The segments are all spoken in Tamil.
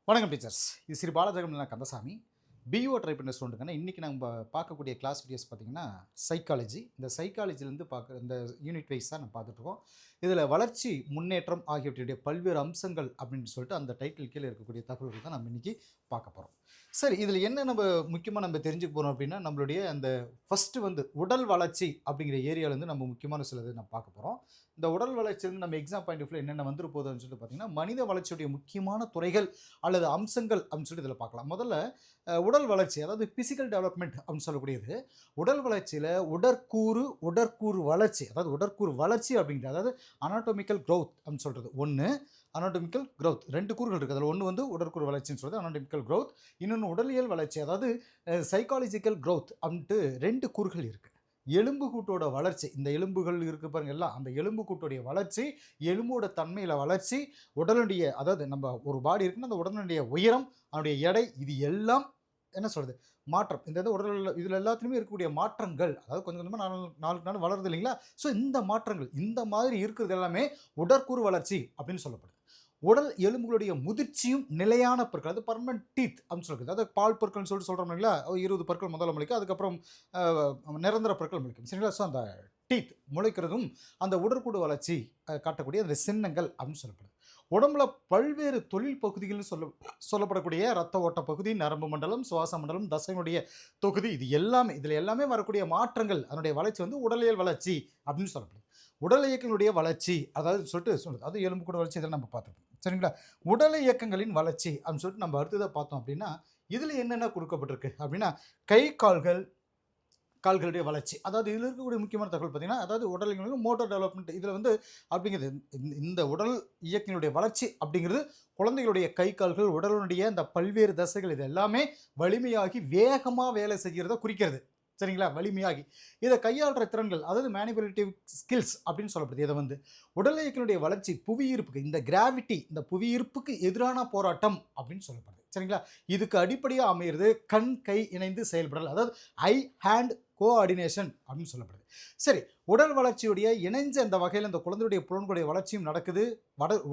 வணக்கம் டீச்சர்ஸ். இது ஸ்ரீ பாலஜெகன் கந்தசாமி. பிஇஓ ட்ரை பண்ண ஸ்டூடெண்ட்டுங்க. இன்றைக்கி நம்ம பார்க்கக்கூடிய கிளாஸ் வீடியோஸ் பார்த்தீங்கன்னா சைக்காலஜி. இந்த சைக்காலஜிலேருந்து பார்க்குற இந்த யூனிட் வைஸ் தான் நம்ம பார்த்துட்ருக்கோம். இதில் வளர்ச்சி, முன்னேற்றம் ஆகியவற்றுடைய பல்வேறு அம்சங்கள் அப்படின்னு சொல்லிட்டு அந்த டைட்டில் கீழே இருக்கக்கூடிய தகவல்கள் தான் நம்ம இன்றைக்கி பார்க்க போகிறோம். சரி, இதில் என்ன நம்ம முக்கியமாக நம்ம தெரிஞ்சுக்க போகிறோம் அப்படின்னா, நம்மளுடைய அந்த ஃபஸ்ட்டு வந்து உடல் வளர்ச்சி அப்படிங்கிற ஏரியாவிலேருந்து நம்ம முக்கியமான சிலது நம்ம பார்க்க போகிறோம். இந்த உடல் வளர்ச்சி வந்து நம்ம எக்ஸாம் பாயிண்ட் ஆஃப் வியூ என்னென்ன வந்துரு போகுதுன்னு சொல்லிட்டு பார்த்தீங்கன்னா, மனித வளர்ச்சியுடைய முக்கியமான துறைகள் அல்லது அம்சங்கள் அப்படின்னு சொல்லிட்டு இதில் பார்க்கலாம். முதல்ல உடல் வளர்ச்சி, அதாவது பிசிக்கல் டெவலப்மெண்ட் அப்படின்னு சொல்லக்கூடியது. உடல் வளர்ச்சியில் உடற்கூறு வளர்ச்சி, அதாவது உடற்கூறு வளர்ச்சி அப்படிங்கிறது, அதாவது அனாட்டோமிக்கல் க்ரோத் அப்படின்னு சொல்கிறது ஒன்று. அனாட்டோமிக்கல் க்ரோத் 2 கூறுகள் இருக்குது. அதில் ஒன்று வந்து உடற்கூறு வளர்ச்சின்னு சொல்கிறது அனாட்டோமிக்கல் க்ரோத். இன்னொன்று உடலியல் வளர்ச்சி, அதாவது சைக்காலஜிக்கல் க்ரோத் அப்படின்ட்டு 2 கூறுகள் இருக்குது. எலும்பு கூட்டோட வளர்ச்சி, இந்த எலும்புகள் இருக்குது பாருங்க எல்லாம், அந்த எலும்பு கூட்டுடைய வளர்ச்சி, எலும்போட தன்மையில் வளர்ச்சி, உடலுடைய, அதாவது நம்ம ஒரு பாடி இருக்குன்னா அந்த உடலுடைய உயரம், அதனுடைய எடை, இது எல்லாம் என்ன சொல்கிறது மாற்றம். இந்த இது உடல் இதில் எல்லாத்துலேயுமே இருக்கக்கூடிய மாற்றங்கள், அதாவது கொஞ்சம் கொஞ்சமாக நாளுக்கு நாள் வளருது இல்லைங்களா. ஸோ இந்த மாற்றங்கள், இந்த மாதிரி இருக்கிறது எல்லாமே உடற்கூறு வளர்ச்சி அப்படின்னு சொல்லப்படுது. உடல் எலும்புகளுடைய முதிர்ச்சியும் நிலையான பற்கள், அது பர்மனன்ட் டீத் அப்படின்னு சொல்லுது. அதாவது பால் பற்கள்னு சொல்லிட்டு சொல்கிறோம் இல்லைங்களா. 20 பற்கள் முதல்ல முளைக்கும், அதுக்கப்புறம் நிரந்தர பற்கள் முளைக்கும் சரிங்களா. ஸோ அந்த டீத் முளைக்கிறதும் அந்த உடற்கூடு வளர்ச்சி காட்டக்கூடிய அந்த சின்னங்கள் அப்படின்னு சொல்லப்படுது. உடம்புல பல்வேறு தொழில் பகுதிகள்னு சொல்லப்படக்கூடிய ரத்த ஓட்ட பகுதி, நரம்பு மண்டலம், சுவாச மண்டலம், தசையினுடைய தொகுதி, இது எல்லாமே, இதில் எல்லாமே வரக்கூடிய மாற்றங்கள், அதனுடைய வளர்ச்சி வந்து உடலியல் வளர்ச்சி அப்படின்னு சொல்லப்படுது. உடல் இயக்கங்களுடைய வளர்ச்சி, அதாவது சொல்லுது, அது எலும்பு கூட வளர்ச்சி, இதெல்லாம் நம்ம பார்த்துருக்கோம் சரிங்களா. உடல் இயக்கங்களின் வளர்ச்சி அப்படின்னு சொல்லிட்டு நம்ம அடுத்ததாக பார்த்தோம் அப்படின்னா, இதில் என்னென்ன கொடுக்கப்பட்டிருக்கு அப்படின்னா, கை கால்களுடைய வளர்ச்சி, அதாவது இதில் இருக்கக்கூடிய முக்கியமான தகவல் பார்த்தீங்கன்னா, அதாவது உடல் இயக்கங்களுக்கு மோட்டர் டெவலப்மெண்ட், இதில் வந்து அப்படிங்கிறது இந்த உடல் இயக்கங்களுடைய வளர்ச்சி அப்படிங்கிறது குழந்தைகளுடைய கை கால்கள், உடலுடைய அந்த பல்வேறு தசைகள், இது எல்லாமே வலிமையாகி வேகமாக வேலை செய்கிறத குறிக்கிறது சரிங்களா. வலிமையாகி இதை கையாளுற திறன்கள், அதாவது மேனிபுலேட்டிவ் ஸ்கில்ஸ் அப்படின்னு சொல்லப்படுது. இதை வந்து உடல் இயக்கங்களுடைய வளர்ச்சி, புவியீர்ப்புக்கு, இந்த கிராவிட்டி, இந்த புவியீர்ப்புக்கு எதிரான போராட்டம் அப்படின்னு சொல்லப்படுது சரிங்களா. இதுக்கு அடிப்படையாக அமைகிறது கண் கை இணைந்து செயல்படல், அதாவது ஐ ஹேண்ட் கோஆர்டினேஷன் அப்படின்னு சொல்லப்படுது. சரி, உடல் வளர்ச்சியுடைய இணைஞ்ச அந்த வகையில் இந்த குழந்தையுடைய புலன்களுடைய வளர்ச்சியும் நடக்குது.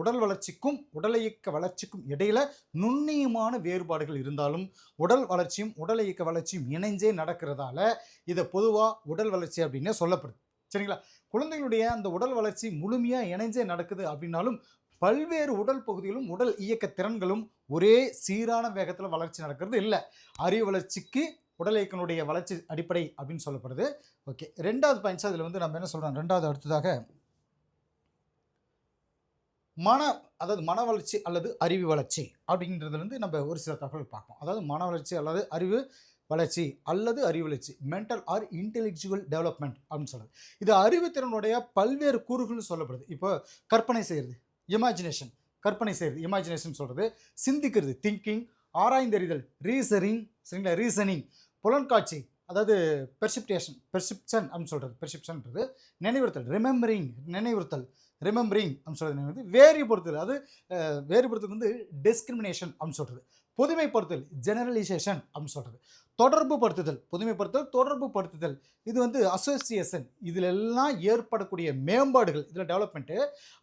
உடல் வளர்ச்சிக்கும் உடல் இயக்க வளர்ச்சிக்கும் இடையில நுண்ணியமான வேறுபாடுகள் இருந்தாலும் உடல் வளர்ச்சியும் உடல் இயக்க வளர்ச்சியும் இணைஞ்சே நடக்கிறதால இதை பொதுவாக உடல் வளர்ச்சி அப்படின்னே சொல்லப்படுது சரிங்களா. குழந்தைகளுடைய அந்த உடல் வளர்ச்சி முழுமையாக இணைஞ்சே நடக்குது அப்படின்னாலும் பல்வேறு உடல் பகுதிகளும் உடல் இயக்க திறன்களும் ஒரே சீரான வேகத்தில் வளர்ச்சி நடக்கிறது இல்லை. அறிவு வளர்ச்சிக்கு உடல் இயக்கனுடைய வளர்ச்சி அடிப்படை அப்படின்னு சொல்லப்படுது. ஓகே, ரெண்டாவது பாயிண்ட்ஸ் அதில் வந்து நம்ம என்ன சொல்கிறோம், ரெண்டாவது அடுத்ததாக அதாவது மன வளர்ச்சி அல்லது அறிவு வளர்ச்சி அப்படிங்கிறதுல வந்து நம்ம ஒரு சில தகவல் பார்ப்போம். அதாவது மன வளர்ச்சி அல்லது அறிவு வளர்ச்சி அல்லது அறிவு வளர்ச்சி, மென்டல் ஆர் இன்டெலெக்சுவல் டெவலப்மெண்ட் அப்படின்னு சொல்கிறது. இது அறிவுத்திறனுடைய பல்வேறு கூறுகள்னு சொல்லப்படுது. இப்போ கற்பனை செய்கிறது, இமேஜினேஷன், கற்பனை செய்கிறது, இமேஜினேஷன் சொல்கிறது. சிந்திக்கிறது, திங்கிங். ஆராய்ந்தறிதல், ரீசனிங். புலன்காட்சி, அதாவது பெர்செப்ஷன் அப்படின்னு சொல்கிறது, பெர்செப்ஷன்ன்றது. நினைவுறுத்தல், நினைவுறுத்தல் அப்படின்னு சொல்கிறது. வேறுபடுத்தல், அது வேறுபடுத்தல் வந்து டிஸ்கிரிமினேஷன் அப்படின்னு சொல்கிறது. பொதுமைப்படுத்தல், ஜெனரலைசேஷன் அப்படின்னு சொல்கிறது. தொடர்பு படுத்துதல், இது வந்து அசோசியேஷன். இதில் எல்லாம் ஏற்படக்கூடிய மேம்பாடுகள், இதில் டெவலப்மெண்ட்டு,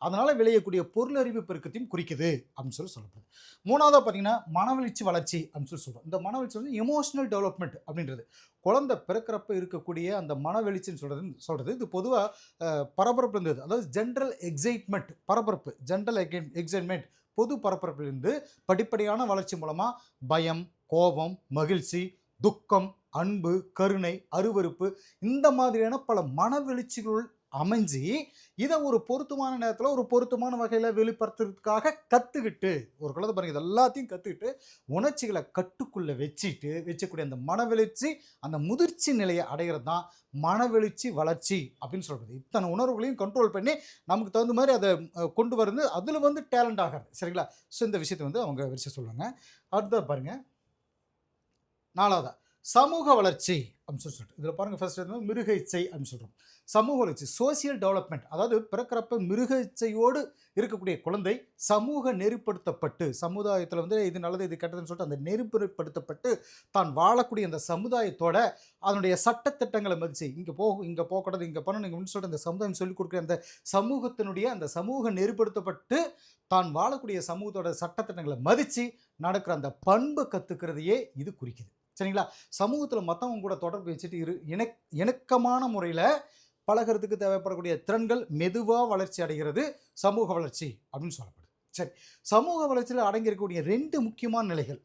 அதனால் விளையக்கூடிய பொருளறிவு பெருக்கத்தையும் குறிக்குது அப்படின்னு சொல்லப்படுது. மூணாவதாக பார்த்தீங்கன்னா மனவளர்ச்சி வளர்ச்சி அப்படின்னு சொல்கிறோம். இந்த மனவளர்ச்சி வந்து எமோஷனல் டெவலப்மெண்ட் அப்படின்றது. குழந்தை பிறக்கிறப்ப இருக்கக்கூடிய அந்த மனவெளிச்சின்னு சொல்கிறது. இது பொதுவாக பரபரப்பு இருந்தது, அதாவது ஜென்ரல் எக்ஸைட்மெண்ட், பரபரப்பு, ஜென்ரல் எக்ஸைட்மெண்ட், பொது பரபரப்பிலிருந்து படிப்படியான வளர்ச்சி மூலமாக பயம், கோபம், மகிழ்ச்சி, துக்கம், அன்பு, கருணை, அருவருப்பு, இந்த மாதிரியான பல மனவெளிச்சிகள் அமைஞ்சு இதை ஒரு பொருத்தமான நேரத்தில் ஒரு பொருத்தமான வகையில் வெளிப்படுத்துறதுக்காக கற்றுக்கிட்டு, ஒரு குழந்தை பாருங்கள், இது எல்லாத்தையும் கற்றுக்கிட்டு உணர்ச்சிகளை கட்டுக்குள்ளே வச்சக்கூடிய அந்த மனவெளிச்சி, அந்த முதிர்ச்சி நிலையை அடைகிறது தான் மனவெளிச்சி வளர்ச்சி அப்படின்னு சொல்கிறது. இத்தனை உணர்வுகளையும் கண்ட்ரோல் பண்ணி நமக்கு தகுந்த மாதிரி அதை கொண்டு வருது, அதில் வந்து டேலண்ட் ஆகிறது சரிங்களா. ஸோ இந்த விஷயத்தை வந்து அவங்க வரிசை சொல்லுவாங்க. அடுத்தது பாருங்கள், நாலாவதா சமூக வளர்ச்சி அப்படின்னு சொல்லிட்டு இதில் பாருங்கள் ஃபர்ஸ்ட் மிருக இச்சை அப்படின்னு சொல்கிறோம். சமூக வளர்ச்சி சோசியல் டெவலப்மெண்ட், அதாவது பிறக்கிறப்ப மிருக இச்சையோடு இருக்கக்கூடிய குழந்தை சமூக நெறிப்படுத்தப்பட்டு சமுதாயத்தில் வந்து இது நல்லது இது கெட்டதுன்னு சொல்லிட்டு அந்த நெறிப்படுத்தப்பட்டு தான் வாழக்கூடிய அந்த சமுதாயத்தோட அதனுடைய சட்டத்திட்டங்களை மதிச்சு இங்கே போகக்கூடாது இங்கே பண்ணணும் இங்கே சொல்லிட்டு அந்த சமுதாயம் சொல்லிக் கொடுக்குற அந்த சமூகத்தினுடைய அந்த சமூக நெறிப்படுத்தப்பட்டு தான் வாழக்கூடிய சமூகத்தோட சட்டத்திட்டங்களை மதித்து நடக்கிற அந்த பண்பை கற்றுக்கிறதையே இது குறிக்குது. சரிங்களா? சமூகத்தில் மற்றவங்க கூட தொடர்பு வச்சுட்டு இணக்கமான முறையில் பழகிறதுக்கு தேவைப்படக்கூடிய திறன்கள் மெதுவாக வளர்ச்சி அடைகிறது சமூக வளர்ச்சி அப்படின்னு சொல்லப்படுது. சரி, சமூக வளர்ச்சியில் அடங்கியிருக்கக்கூடிய 2 முக்கியமான நிலைகள்,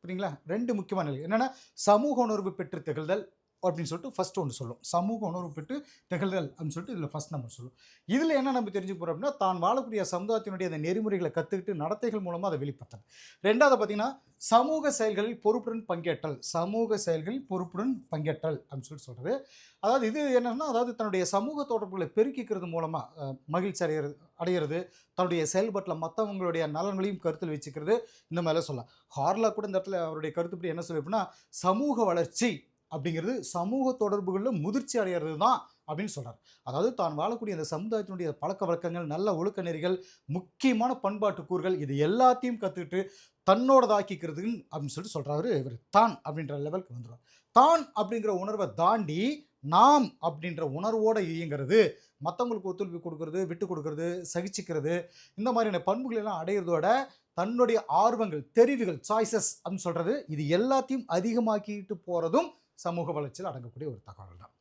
புரியுங்களா? 2 முக்கியமான நிலைகள் என்னென்னா சமூக உணர்வு பெற்று திகழ்தல் அப்படின்னு சொல்லிட்டு ஃபர்ஸ்ட் ஒன்று சொல்லும். சமூக உணர்வு பெற்று திகழ்தல் அப்படின்னு சொல்லிட்டு இதில் ஃபர்ஸ்ட் நம்பர் சொல்லும். இதில் என்ன நம்ம தெரிஞ்சுக்க போகிறோம் அப்படின்னா தான் வாழக்கூடிய சமுதாயத்தினுடைய அந்த நெறிமுறைகளை கற்றுக்கிட்டு நடத்தைகள் மூலமாக அதை வெளிப்படுத்தல். ரெண்டாவது பார்த்தீங்கன்னா சமூக செயல்களில் பொறுப்புடன் பங்கேற்றல். சமூக செயல்களில் பொறுப்புடன் பங்கேற்றல் அப்படின்னு சொல்கிறது. அதாவது இது என்னென்னா அதாவது தன்னுடைய சமூக தொடர்புகளை பெருக்கிக்கிறது மூலமாக மகிழ்ச்சி அடைகிறது, தன்னுடைய செயல்பாட்டில் மற்றவங்களுடைய நலன்களையும் கருத்தில் வச்சுக்கிறது, இந்த மாதிரிலாம் சொல்லலாம். ஹார்லா கூட இந்த இடத்துல அவருடைய கருத்துப்படி என்ன சொல்லி அப்படின்னா சமூக வளர்ச்சி அப்படிங்கிறது சமூக தொடர்புகளில் முதிர்ச்சி அடைகிறது தான் அப்படின்னு சொல்கிறார். அதாவது தான் வாழக்கூடிய அந்த சமுதாயத்தினுடைய பழக்க வழக்கங்கள், நல்ல ஒழுக்க நெறிகள், முக்கியமான பண்பாட்டு கூறுகள் இது எல்லாத்தையும் கற்றுக்கிட்டு தன்னோடதாக்கிக்கிறதுன்னு அப்படின்னு சொல்லிட்டு சொல்கிறாரு இவர். தான் அப்படின்ற லெவலுக்கு வந்துடுவார். தான் அப்படிங்கிற உணர்வை தாண்டி நாம் அப்படின்ற உணர்வோடு இயங்கிறது, மற்றவங்களுக்கு ஒத்துழைப்பு கொடுக்கறது, விட்டு கொடுக்கறது, சகிச்சிக்கிறது, இந்த மாதிரியான பண்புகள் எல்லாம் அடையிறதோட தன்னுடைய ஆர்வங்கள், தெரிவுகள், சாய்ஸஸ் அப்படின்னு சொல்கிறது இது எல்லாத்தையும் அதிகமாக்கிட்டு போகிறதும் சமூக வளர்ச்சியில் அடங்கக்கூடிய ஒரு தகவல் தான்.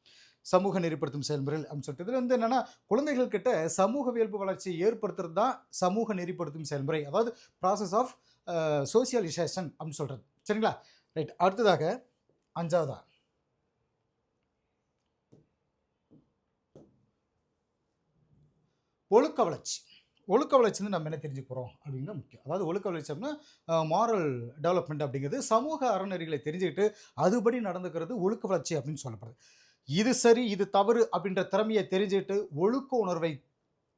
சமூக நெறிப்படுத்தும் செயல்முறைகள் அப்படின்னு சொல்லிட்டு இதில் வந்து என்னென்னா குழந்தைகள் கிட்ட சமூகவியல்பு வளர்ச்சியை ஏற்படுத்துறது தான் சமூக நெறிப்படுத்தும் செயல்முறை, அதாவது ப்ராசஸ் ஆஃப் சோசியலைசேஷன் அப்படின்னு சொல்கிறது. சரிங்களா? ரைட். அடுத்ததாக 5ஆவதா ஒழுக்க வளர்ச்சி. ஒழுக்க வளர்ச்சி வந்து நம்ம என்ன தெரிஞ்சுக்க போகிறோம் அப்படின்னா முக்கியம். அதாவது ஒழுக்க வளர்ச்சி அப்படின்னா மாரல் டெவலப்மெண்ட் அப்படிங்கிறது சமூக அறநெறிகளை தெரிஞ்சுக்கிட்டு அதுபடி நடந்துக்கிறது ஒழுக்க வளர்ச்சி அப்படின்னு சொல்லப்படுது. இது சரி இது தவறு அப்படின்ற திறமையை தெரிஞ்சுக்கிட்டு ஒழுக்க உணர்வை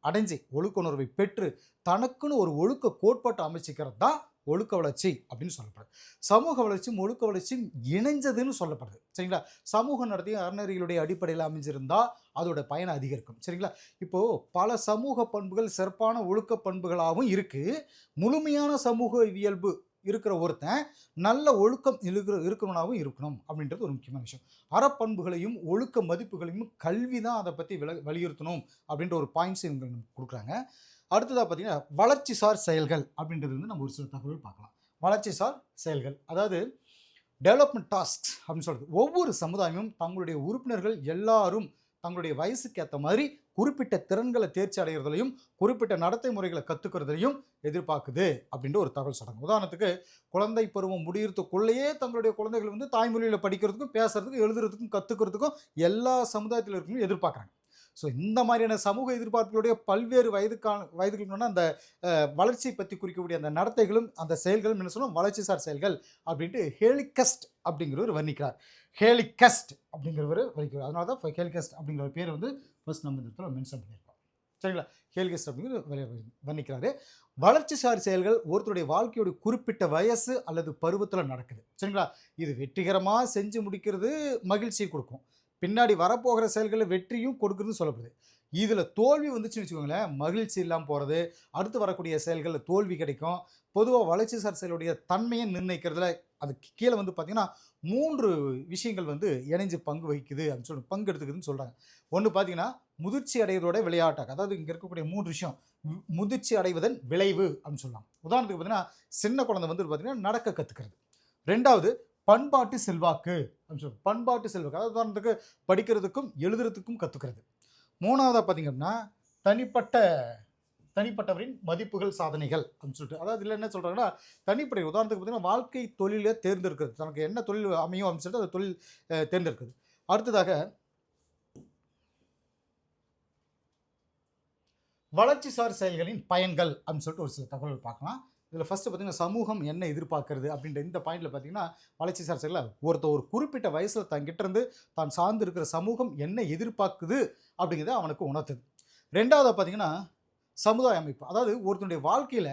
அடைஞ்சு ஒழுக்க உணர்வை பெற்று தனக்குன்னு ஒரு ஒழுக்க கோட்பாட்டை அமைச்சிக்கிறது தான் ஒழுக்க வளர்ச்சி அப்படின்னு சொல்லப்படுது. சமூக வளர்ச்சியும் ஒழுக்க வளர்ச்சியும் இணைஞ்சதுன்னு சொல்லப்படுது. சரிங்களா? சமூக நடத்தையும் அறநெறிகளுடைய அடிப்படையில் அமைஞ்சிருந்தால் அதோட பயனை அதிகரிக்கும். சரிங்களா? இப்போது பல சமூக பண்புகள் சிறப்பான ஒழுக்க பண்புகளாகவும் இருக்குது. முழுமையான சமூக இயல்பு இருக்கிற ஒருத்தன் நல்ல ஒழுக்கம் இருக்கணும்னாவும் இருக்கணும் அப்படின்றது ஒரு முக்கியமான விஷயம். அறப்பண்புகளையும் ஒழுக்க மதிப்புகளையும் கல்வி தான் அதை பற்றி வலியுறுத்தணும் அப்படின்ற ஒரு பாயிண்ட்ஸ் இவங்க கொடுக்குறாங்க. அடுத்ததாக பார்த்தீங்கன்னா வளர்ச்சி சார் செயல்கள் அப்படின்றது வந்து நம்ம ஒரு சில தகவல் பார்க்கலாம். வளர்ச்சி சார் செயல்கள் அதாவது டெவலப்மெண்ட் டாஸ்க்ஸ் அப்படின்னு சொல்கிறது. ஒவ்வொரு சமுதாயமும் தங்களுடைய உறுப்பினர்கள் எல்லாரும் தங்களுடைய வயசுக்கு ஏற்ற மாதிரி குறிப்பிட்ட திறன்களை தேர்ச்சி அடைகிறதுலையும் குறிப்பிட்ட நடத்தை முறைகளை கற்றுக்கிறதுலையும் எதிர்பார்க்குது அப்படின்ற ஒரு தகவல் சொல்கிறாங்க. உதாரணத்துக்கு குழந்தை பருவம் முடிகிறதுக்குள்ளேயே தங்களுடைய குழந்தைகள் வந்து தாய்மொழியில் படிக்கிறதுக்கும் பேசுறதுக்கும் எழுதுறதுக்கும் கற்றுக்கிறதுக்கும் எல்லா சமுதாயத்தில் இருக்கணும் எதிர்பார்க்குறாங்க. ஸோ இந்த மாதிரியான சமூக எதிர்பார்ப்புகளுடைய பல்வேறு வயதுகளுக்கான அந்த வளர்ச்சியை பற்றி குறிக்கக்கூடிய அந்த நடத்தைகளும் அந்த செயல்களும் என்ன சொல்லணும் வளர்ச்சி சார் செயல்கள் அப்படின்ட்டு ஹேலிகஸ்ட் அப்படிங்கிறவர் வர்ணிக்கிறார். ஹேலிகஸ்ட் அப்படிங்கிறவர் வர்ணிக்கிறார். அதனால தான் ஹேலிகஸ்ட் அப்படிங்கிற பேர் வந்து ஃபர்ஸ்ட் நம்ம இந்த இடத்துல மென்ஷன் பண்ணியிருக்கோம். சரிங்களா? ஹேலிகஸ்ட் அப்படிங்கிற வர்ணிக்கிறாரு. வளர்ச்சி சார் செயல்கள் ஒருத்தருடைய வாழ்க்கையோட குறிப்பிட்ட வயசு அல்லது பருவத்தில் நடக்குது. சரிங்களா? இது வெற்றிகரமாக செஞ்சு முடிக்கிறது மகிழ்ச்சியை கொடுக்கும். பின்னாடி வரப்போகிற செயல்களில் வெற்றியும் கொடுக்குறதுன்னு சொல்லப்படுது. இதில் தோல்வி வந்துச்சுன்னு வச்சுக்கோங்களேன், மகிழ்ச்சி இல்லாமல் போகிறது, அடுத்து வரக்கூடிய செயல்களில் தோல்வி கிடைக்கும். பொதுவாக வளர்ச்சி சார் செயலுடைய தன்மையை நிர்ணயிக்கிறதுல அதுக்கு கீழே வந்து பார்த்திங்கன்னா 3 விஷயங்கள் வந்து இணைஞ்சு பங்கு வகிக்குது அப்படின்னு சொல்லி பங்கு எடுத்துக்குதுன்னு சொல்கிறாங்க. ஒன்று பார்த்திங்கன்னா முதிர்ச்சி அடைவதோட விளையாட்டாக, அதாவது இங்கே இருக்கக்கூடிய 3 விஷயம் முதிர்ச்சி அடைவதன் விளைவு அப்படின்னு சொல்லலாம். உதாரணத்துக்கு பார்த்திங்கன்னா சின்ன குழந்தை வந்து பார்த்திங்கன்னா நடக்க கற்றுக்கிறது. ரெண்டாவது பண்பாட்டு செல்வாக்கு அப்படின்னு சொல்லி பண்பாட்டு செல்வாக்கு, அதாவது உதாரணத்துக்கு படிக்கிறதுக்கும் எழுதுறதுக்கும் கற்றுக்கிறது. மூணாவதாக பார்த்திங்கன்னா தனிப்பட்டவரின் மதிப்புகள் சாதனைகள் அப்படின்னு சொல்லிட்டு, அதாவது இதில் என்ன சொல்கிறாங்கன்னா தனிப்படை உதாரணத்துக்கு பார்த்திங்கன்னா வாழ்க்கை தொழிலை தேர்ந்தெடுக்கிறது, தனக்கு என்ன தொழில் அமையும் அப்படின்னு சொல்லிட்டு அந்த தொழில் தேர்ந்தெடுக்கிறது. அடுத்ததாக வளர்ச்சி சார் செயல்களின் பயன்கள் அப்படின்னு சொல்லிட்டு ஒரு சில தகவல்கள் பார்க்கலாம். இதில் ஃபஸ்ட்டு பார்த்திங்கன்னா சமூகம் என்ன எதிர்பார்க்கறது அப்படின்ற இந்த பாயிண்டில் பார்த்திங்கன்னா வளர்ச்சி சார் செயலில் ஒரு குறிப்பிட்ட வயசில் தங்கிட்ட இருந்து தான் சார்ந்து இருக்கிற சமூகம் என்ன எதிர்பார்க்குது அப்படிங்கிறத அவனுக்கு உணர்த்துது. ரெண்டாவது பார்த்திங்கன்னா சமுதாய அமைப்பு. அதாவது ஒருத்தனுடைய வாழ்க்கையில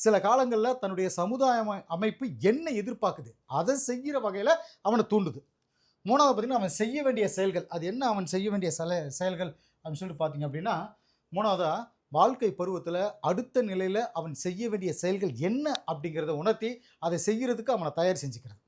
சில காலங்கள்ல தன்னுடைய சமுதாய அமைப்பு என்ன எதிர்பார்க்குது, அத செய்யிற வகையில அவன தூண்டுது. 3வது பார்த்தீங்கன்னா, அவன் செய்ய வேண்டிய செயல்கள். அது என்ன அவன் செய்ய வேண்டிய செயல்கள் அப்படின்னு சொல்லிட்டு பார்த்தீங்க அப்படின்னா, 3வதா வாழ்க்கை பருவத்தில அடுத்த நிலையில அவன் செய்ய வேண்டிய செயல்கள் என்ன அப்படிங்கிறத உணர்த்தி, அதை செய்யறதுக்கு அவன தயார் செஞ்சுக்கிறது.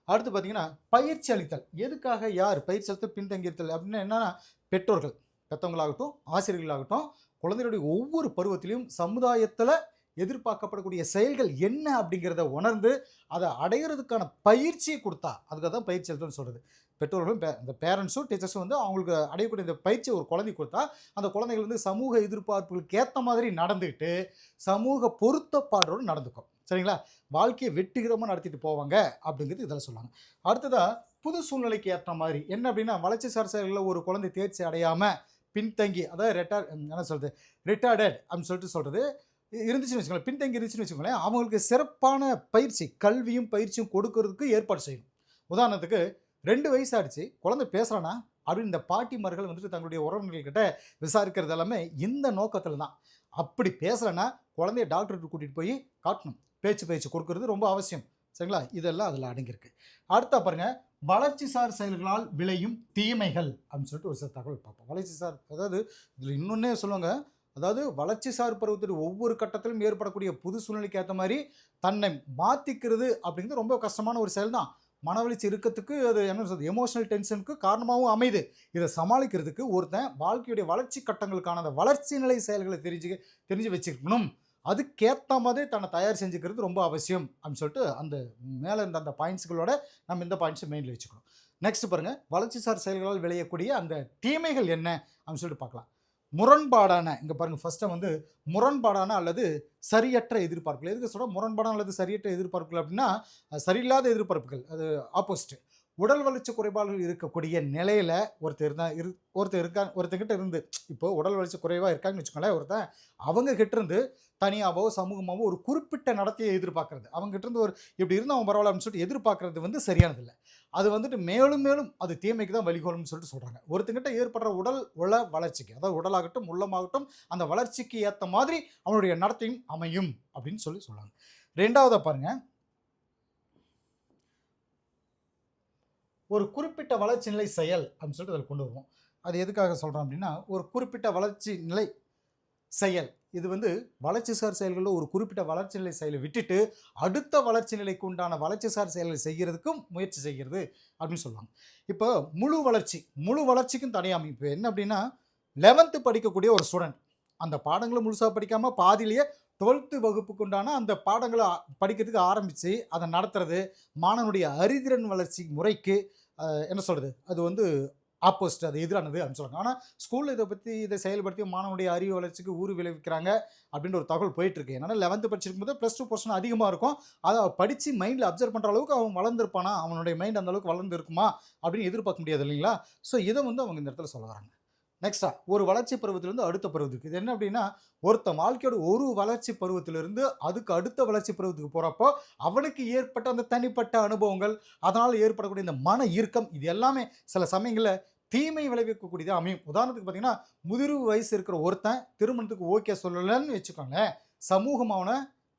அடுத்து பார்த்தீங்கன்னா, பயிற்சி அளித்தல். எதுக்காக யார்? பயிற்சி அளித்தல், பின்தங்கியிருத்தல் அப்படின்னா என்னன்னா, பெற்றோர்கள், பெத்தவங்களாகட்டும், ஆசிரியர்களாகட்டும், குழந்தைகளுடைய ஒவ்வொரு பருவத்திலும் சமுதாயத்தில எதிர்பார்க்கப்படக்கூடிய செயல்கள் என்ன அப்படிங்கிறத உணர்ந்து, அத அடையறதுக்கான பயிற்சிய குடுத்தா, அதுக்கு தான் பயிற்சி அளித்தல்னு சொல்றது. பெற்றோர்களும் இந்த பேரண்ட்ஸும், டீச்சர்ஸும் வந்து அவங்களுக்கு அடையக்கூடிய இந்த பயிற்சிய ஒரு குழந்தைக்கு குடுத்தா, அந்த குழந்தைகள் வந்து சமூக எதிர்பார்ப்புகளுக்கு ஏத்த மாதிரி நடந்துட்டு, சமூக பொருத்தப்பாடோடு நடந்துக்கும். சரிங்களா? வாழ்க்கைய வெற்றிகரமா நடத்திட்டு போவாங்க அப்படிங்கிறது இதில சொல்றாங்க. அடுத்ததா புது சூழ்நிலைக்கு ஏற்ற மாதிரி என்ன அப்படின்னா, வளர்ச்சிசார் செயல்கள்ல ஒரு குழந்தை தேர்ச்சி அடையாம பின்தங்கி, அதாவது என்ன சொல்றது? ரிட்டார்டட் அப்படின்னு சொல்லிட்டு சொல்றது. இருந்துச்சுன்னு வச்சுக்கோங்களேன், பின்தங்கி இருந்துச்சுன்னு வச்சுக்கோங்களேன், அவங்களுக்கு சிறப்பான பயிற்சி, கல்வியும் பயிற்சியும் கொடுக்கறதுக்கு ஏற்பாடு செய்யணும். உதாரணத்துக்கு 2 வயசு ஆயிடுச்சு, குழந்தை பேசுறானா? அப்படின்னு இந்த பாட்டிமார்கள் வந்துட்டு தங்களுடைய உறவினர்கள்கிட்ட விசாரிக்கிறது எல்லாமே இந்த நோக்கத்தில தான். அப்படி பேசலன்னா, குழந்தைய டாக்டர்கிட்ட கூட்டிட்டு போய் காட்டணும். பேச்சு பயிற்சி கொடுக்கிறது ரொம்ப அவசியம். சரிங்களா? இதெல்லாம் அதில அடங்கியிருக்கு. அடுத்தா பாருங்க, வளர்ச்சிசார் செயல்களால் விளையும் தீமைகள் அப்படின்னு சொல்லிட்டு ஒரு சில தகவல் பார்ப்போம். வளர்ச்சிசார் அதாவது இதில இன்னொன்னே சொல்லுவாங்க. அதாவது வளர்ச்சிசார் பருவத்துடைய ஒவ்வொரு கட்டத்திலும் ஏற்படக்கூடிய புது சூழ்நிலைக்கு ஏத்த மாரி தன்னை மாத்திக்கிறது அப்படிங்கிறது ரொம்ப கஷ்டமான ஒரு செயல் தான். மனவலிச்சு இருக்கத்துக்கு அது என்ன சொல்றது? எமோஷனல் டென்ஷனுக்கு காரணமாவும் அமையுது. இத சமாளிக்கிறதுக்கு ஒருத்தன் வாழ்க்கையுடைய வளர்ச்சி கட்டங்களுக்கான அந்த வளர்ச்சி நிலை செயல்கள தெரிஞ்சு வச்சுக்கணும். அதுக்கேத்த மாதிரி தன்னை தயார் செஞ்சுக்கிறது ரொம்ப அவசியம் அப்படின்னு சொல்லிட்டு, அந்த மேல இருந்த அந்த பாயிண்ட்ஸ்களோட நம்ம இந்த பாயிண்ட்ஸ மெயின்ல வச்சுக்கணும். நெக்ஸ்ட் பாருங்க, வளர்ச்சிசார் செயல்களால் விளையக்கூடிய அந்த தீமைகள் என்ன அப்படின்னு சொல்லிட்டு பார்க்கலாம். முரண்பாடான, இங்க பாருங்க ஃபர்ஸ்ட்டு வந்து முரண்பாடான அல்லது சரியற்ற எதிர்பார்ப்புகள். எதுக்கு சொல்றோம் முரண்பாடான அல்லது சரியற்ற எதிர்பார்ப்புகள் அப்படின்னா, சரியில்லாத எதிர்பார்ப்புகள். அது ஆப்போசிட். உடல் வளர்ச்சி குறைபாடுகள் இருக்கக்கூடிய நிலையில ஒருத்தர் இருந்தா ஒருத்தர்கிட்ட இருந்து, இப்போ உடல் வளர்ச்சி குறைவா இருக்காங்கன்னு வச்சுக்கோங்களேன் ஒருத்தன், அவங்க கிட்ட இருந்து தனியாவோ, சமூகமாவோ ஒரு குறிப்பிட்ட நடத்தைய எதிர்பார்க்கிறது. அவங்க கிட்ட இருந்து ஒரு இப்படி இருந்தா அவன் பரவாயில்ல அப்படின்னு சொல்லிட்டு எதிர்பார்க்கிறது வந்து சரியானது இல்ல. அது வந்துட்டு மேலும் மேலும் அது தீமைக்கு தான் வழிகோலும்னு சொல்லிட்டு சொல்றாங்க. ஒருத்தங்கிட்ட ஏற்படுற உள வளர்ச்சிக்கு, அதாவது உடலாகட்டும், உள்ளமாகட்டும், அந்த வளர்ச்சிக்கு ஏத்த மாதிரி அவனுடைய நடத்தையும் அமையும் அப்படின்னு சொல்றாங்க. 2வதா பாருங்க, ஒரு குறிப்பிட்ட வளர்ச்சி நிலை செயல் அப்படின்னு சொல்லிட்டு அதில கொண்டு வருவோம். அது எதுக்காக சொல்றோம் அப்படின்னா, ஒரு குறிப்பிட்ட வளர்ச்சி நிலை செயல். இது வந்து வளர்ச்சிசார் செயல்கள்ல ஒரு குறிப்பிட்ட வளர்ச்சி நிலை செயலை விட்டுட்டு, அடுத்த வளர்ச்சி நிலைக்கு உண்டான வளர்ச்சிசார் செயல்களை செய்யறதுக்கும் முயற்சி செய்கிறது அப்படின்னு சொல்லுவாங்க. இப்போ முழு வளர்ச்சிக்கும் தனி அமைப்பு. என்ன அப்படின்னா, 11த் படிக்கக்கூடிய ஒரு ஸ்டூடண்ட் அந்த பாடங்கள முழுசா படிக்காம பாதியிலேயே 12த் வகுப்புக்கு உண்டான அந்த பாடங்கள படிக்கிறதுக்கு ஆரம்பிச்சு, அத நடத்துறது, மாணவனுடைய அறிதிறன் வளர்ச்சி முறைக்கு என்ன சொல்றது? அது வந்து ஆப்போசிட், அது எதிரானது அப்படின்னு சொல்றாங்க. ஆனா ஸ்கூல்ல இத செயல்படுத்தி மாணவனுடைய அறிவு வளர்ச்சிக்கு ஊறு விளைவிக்கிறாங்க அப்படின்ற ஒரு தகவல் போயிட்டு இருக்கு. என்னன்னா 11த் படிச்சிருக்கும்போது +2 போர்ஷன் அதிகமா இருக்கும். அத படிச்சு மைண்ட்ல அப்சர்வ் பண்ற அளவுக்கு அவன் வளர்ந்திருப்பானா? அவனுடைய மைண்ட் அந்த அளவுக்கு வளர்ந்து இருக்குமா? அப்படின்னு எதிர்பார்க்க முடியாது இல்லைங்களா? ஸோ இத வந்து அவங்க இந்த இடத்துல சொல்ல வராங்க. நெக்ஸ்ட்டா ஒரு வளர்ச்சி பருவத்திலிருந்து அடுத்த பருவத்துக்கு. இது என்ன அப்படின்னா, ஒருத்தன் வாழ்க்கையோட ஒரு வளர்ச்சி பருவத்திலிருந்து அதுக்கு அடுத்த வளர்ச்சி பருவத்துக்கு போறப்போ, அவனுக்கு ஏற்பட்ட அந்த தனிப்பட்ட அனுபவங்கள், அதனால ஏற்படக்கூடிய இந்த மன இறுக்கம், இது எல்லாமே சில சமயங்கள்ல தீமை விளைவிக்கக்கூடியதா அமையும். உதாரணத்துக்கு பார்த்தீங்கன்னா, முதிர்வு வயசு இருக்கிற ஒருத்தன் திருமணத்துக்கு ஓகே சொல்லலன்னு வச்சுக்கோங்களேன், சமூகம்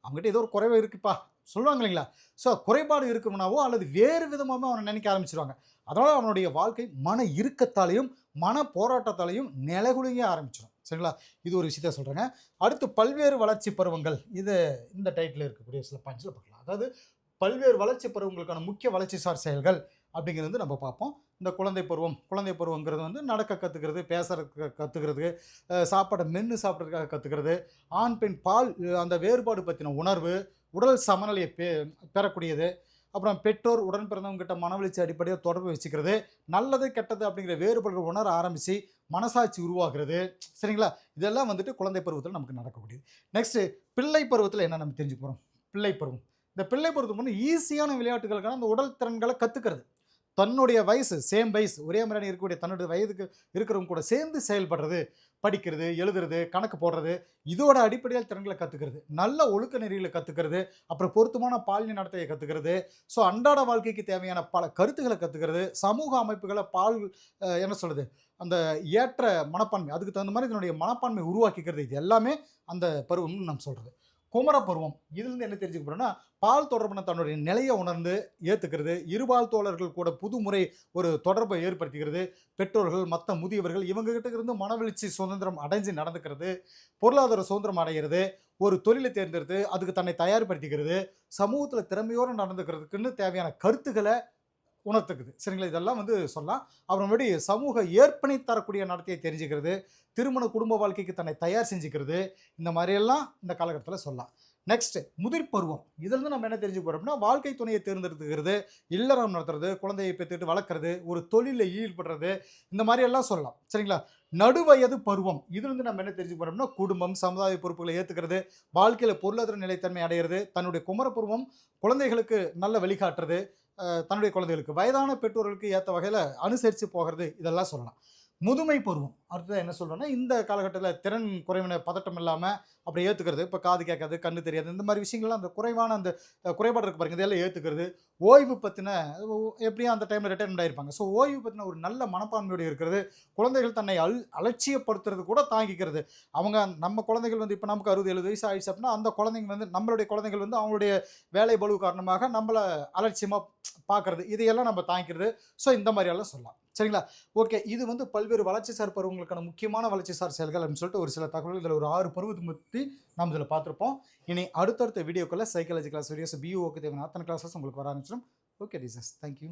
அவன்கிட்ட ஏதோ ஒரு குறைவு இருக்குப்பா சொல்லுவாங்க இல்லைங்களா? ஸோ குறைபாடு இருக்கும்னாவோ அல்லது வேறு விதமாவோ அவன நினைக்க ஆரம்பிச்சுருவாங்க. அதனால அவனுடைய வாழ்க்கை மன இறுக்கத்தாலயும், மன போராட்டத்தாலயும் நிலைகுலுங்க ஆரம்பிச்சுரும். சரிங்களா? இது ஒரு விஷயத்த சொல்றேங்க. அடுத்து பல்வேறு வளர்ச்சி பருவங்கள். இந்த டைட்டில்ல இருக்கக்கூடிய சில பாயிண்ட்ஸ்ல பார்க்கலாம். அதாவது பல்வேறு வளர்ச்சி பருவங்களுக்கான முக்கிய வளர்ச்சிசார் செயல்கள் அப்படிங்கிறது வந்து நம்ம பார்ப்போம். இந்த குழந்தை பருவங்கிறது வந்து நடக்க கத்துக்கிறது, பேசறதுக்கு கத்துக்கிறது, சாப்பாட மென்னு சாப்பிடுறதுக்காக கத்துக்கிறது, ஆண், பெண் பால் அந்த வேறுபாடு பத்தின உணர்வு, உடல் சமநிலையை பெறக்கூடியது. அப்புறம் பெற்றோர், உடன் பிறந்தவங்க கிட்ட மனவளர்ச்சி அடிப்படையா தொடர்பு வச்சுக்கிறது, நல்லது, கெட்டது அப்படிங்கிற வேறுபாடுகள் உணர ஆரம்பிச்சு, மனசாட்சி உருவாகிறது. சரிங்களா? இதெல்லாம் வந்துட்டு குழந்தை பருவத்தில நமக்கு நடக்கக்கூடியது. நெக்ஸ்ட் பிள்ளை பருவத்தில என்ன நம்ம தெரிஞ்சுக்க போறோம்? பிள்ளை பருவம். இந்த பிள்ளை பருவத்துக்கு முன்ன ஈஸியான விளையாட்டுகளுக்கான அந்த உடல் திறன்கள கத்துக்கிறது. தன்னுடைய வயசு சேம் வயசு ஒரே மாதிரியான இருக்கக்கூடிய தன்னுடைய வயதுக்கு இருக்கிறவங்க கூட சேர்ந்து செயல்படுறது, படிக்கிறது, எழுதுறது, கணக்கு போடுறது, இதோட அடிப்படையில் திறன்கள கத்துக்கிறது. நல்ல ஒழுக்க நெறிகள கத்துக்கிறது, அப்புறம் பொருத்தமான பாலின நடத்தைய கத்துக்கிறது. ஸோ அன்றாட வாழ்க்கைக்கு தேவையான பல கருத்துக்கள கத்துக்கிறது, சமூக அமைப்புகள என்ன சொல்றது? அந்த ஏற்ற மனப்பான்மை, அதுக்கு தகுந்த மாரி இதனுடைய மனப்பான்மை உருவாக்கிக்கிறது. இது எல்லாமே அந்த பருவம்னு நாம் சொல்றது. குமர பருவம். இதிலிருந்து என்ன தெரிஞ்சுக்க போறோம்னா, பால் தொடர்பான தன்னுடைய நிலைய உணர்ந்து ஏத்துக்கிறது, இருபால் தோழர்கள் கூட புதுமுறை ஒரு தொடர்பை ஏற்படுத்திக்கிறது, பெற்றோர்கள், மத்த முதியவர்கள் இவங்க கிட்ட இருந்து மனவெழுச்சி சுதந்திரம் அடைஞ்சு நடந்துக்கிறது, பொருளாதார சுதந்திரம் அடைகிறது, ஒரு தொழிலை தேர்ந்தெடுத்து அதுக்கு தன்னை தயார்படுத்திக்கிறது, சமூகத்தில திறமையோட நடந்துக்கிறதுக்குன்னு தேவையான கருத்துக்கள உணர்த்துக்குது. சரிங்களா? இதெல்லாம் சொல்லலாம். அப்புறமேடி சமூக ஏற்பனை தரக்கூடிய நடத்தைய தெரிஞ்சுக்கிறது, திருமண குடும்ப வாழ்க்கைக்கு தன்னை தயார் செஞ்சுக்கிறது, இந்த மாரியெல்லாம் இந்த காலகட்டத்தில சொல்லலாம். நெக்ஸ்ட் முதிர் பருவம். இதிலிருந்து நம்ம என்ன தெரிஞ்சுக்க போறோம் அப்படின்னா, வாழ்க்கை துணைய தேர்ந்தெடுத்துக்கிறது, இல்லறம் நடத்துறது, குழந்தையை பெத்துட்டு வளர்க்கறது, ஒரு தொழில்ல ஈடுபடுறது, இந்த மாரியெல்லாம் சொல்லலாம். சரிங்களா? நடுவயது பருவம். இதிலிருந்து நம்ம என்ன தெரிஞ்சுக்க போறோம்னா, குடும்பம், சமுதாய பொறுப்புகள ஏத்துக்கிறது, வாழ்க்கையில பொருளாதார நிலைத்தன்மை அடையிறது, தன்னுடைய குமர பருவம் குழந்தைகளுக்கு நல்ல வழிகாட்டுறது, தன்னுடைய குழந்தைகளுக்கு, வயதான பெற்றோர்களுக்கு ஏத்த வகையில அனுசரிச்சு போகிறது, இதெல்லாம் சொல்லலாம். முதுமை பருவம். அடுத்ததா என்ன சொல்றோம்னா, இந்த காலகட்டத்தில திறன் குறைவின பதட்டம் இல்லாம அப்படி ஏத்துக்கிறது. இப்ப காது கேட்காது, கண்ணு தெரியாது. இந்த மாரி விஷயங்கள்லாம் அந்த குறைவான அந்த குறைபாடு இருக்கு பாருங்க. இதெல்லாம் ஏத்துக்கிறது. ஓய்வு பத்தின எப்படியும் அந்த டைம்ல ரிட்டயர்மென்ட் ஆயிருப்பாங்க. ஸோ ஓய்வு பத்தின ஒரு நல்ல மனப்பான்மையோட இருக்கிறது. குழந்தைகள் தன்னை அலட்சியப்படுத்துறது கூட தாங்கிக்கிறது. அவங்க நம்ம குழந்தைகள் இப்ப நமக்கு 60, 70 வயசு ஆயிடுச்சு அப்படின்னா, அந்த குழந்தைங்க நம்மளுடைய குழந்தைகள் அவங்களுடைய வேலை பளு காரணமாக நம்மள அலட்சியமா பார்க்கறது. இதையெல்லாம் நம்ம தாங்கிக்கிறது. ஸோ இந்த மாரியெல்லாம் சொல்லலாம். சரிங்களா? ஓகே. இது பல்வேறு வளர்ச்சிசார் பருவங்களுக்கான முக்கியமான வளர்ச்சிசார் செயல்கள் அப்படின்னு சொல்லிட்டு ஒரு சில தகவல்கள் இதில ஒரு 6 பருவத்த பத்தி நாம் இதில பார்த்திருப்போம். இனி அடுத்தடுத்த வீடியோக்குள்ள சைக்காலஜி கிளாஸ் வீடியோஸ், பியூஓக்கு தேவையான அத்தனை கிளாஸஸ் உங்களுக்கு வர ஆரம்பிச்சிடும். Okay teachers. Thank you.